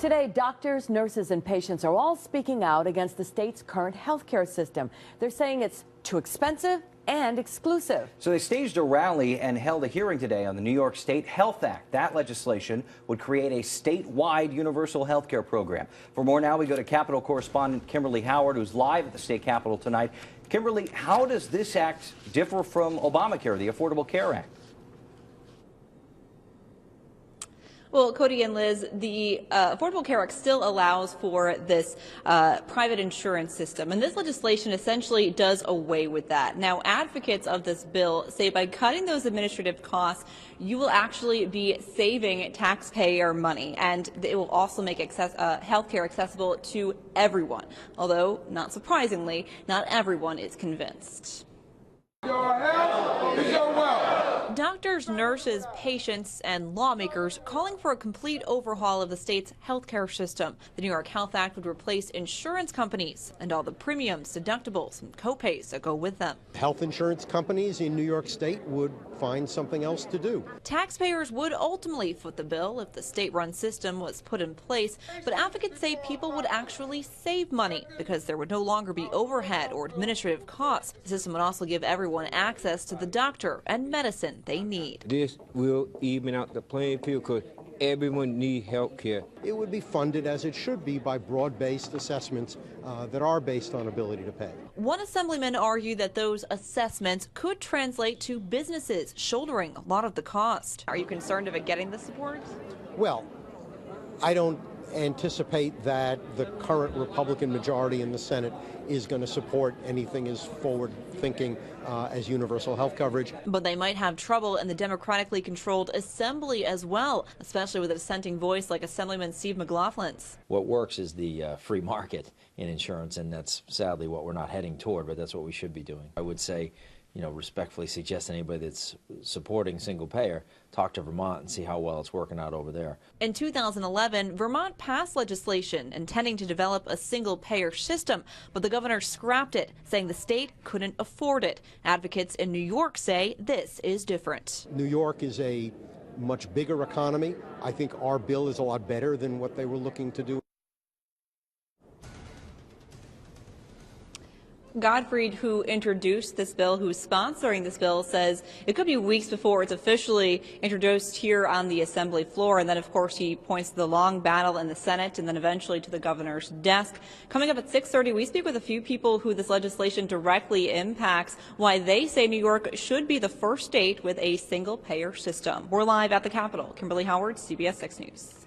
Today, doctors, nurses, and patients are all speaking out against the state's current health care system. They're saying it's too expensive and exclusive. So they staged a rally and held a hearing today on the New York State Health Act. That legislation would create a statewide universal health care program. For more now, we go to Capitol correspondent Kimberly Howard, who's live at the state capitol tonight. Kimberly, how does this act differ from Obamacare, the Affordable Care Act? Well, Cody and Liz, the Affordable Care Act still allows for this private insurance system, and this legislation essentially does away with that. Now, advocates of this bill say by cutting those administrative costs, you will actually be saving taxpayer money, and it will also make health care accessible to everyone, although, not surprisingly, not everyone is convinced. Your health is your wealth. Doctors, nurses, patients, and lawmakers calling for a complete overhaul of the state's healthcare system. The New York Health Act would replace insurance companies and all the premiums, deductibles, and copays that go with them. Health insurance companies in New York State would find something else to do. Taxpayers would ultimately foot the bill if the state-run system was put in place, but advocates say people would actually save money because there would no longer be overhead or administrative costs. The system would also give everyone access to the doctor and medicine they need. This will even out the playing field because everyone needs health care. It would be funded, as it should be, by broad-based assessments that are based on ability to pay. One assemblyman argued that those assessments could translate to businesses shouldering a lot of the cost. Are you concerned of it getting the support? Well, I don't anticipate that the current Republican majority in the Senate is going to support anything as forward-thinking as universal health coverage. But they might have trouble in the democratically controlled Assembly as well, especially with a dissenting voice like Assemblyman Steve McLaughlin's. What works is the free market in insurance, and that's sadly what we're not heading toward, but that's what we should be doing. I would say, respectfully suggest anybody that's supporting single payer, talk to Vermont and see how well it's working out over there. In 2011, Vermont passed legislation intending to develop a single payer system, but the governor scrapped it, saying the state couldn't afford it. Advocates in New York say this is different. New York is a much bigger economy. I think our bill is a lot better than what they were looking to do. Gottfried, who introduced this bill, who's sponsoring this bill, says it could be weeks before it's officially introduced here on the Assembly floor. And then, of course, he points to the long battle in the Senate and then eventually to the governor's desk. Coming up at 6:30, we speak with a few people who this legislation directly impacts, why they say New York should be the first state with a single-payer system. We're live at the Capitol. Kimberly Howard, CBS 6 News.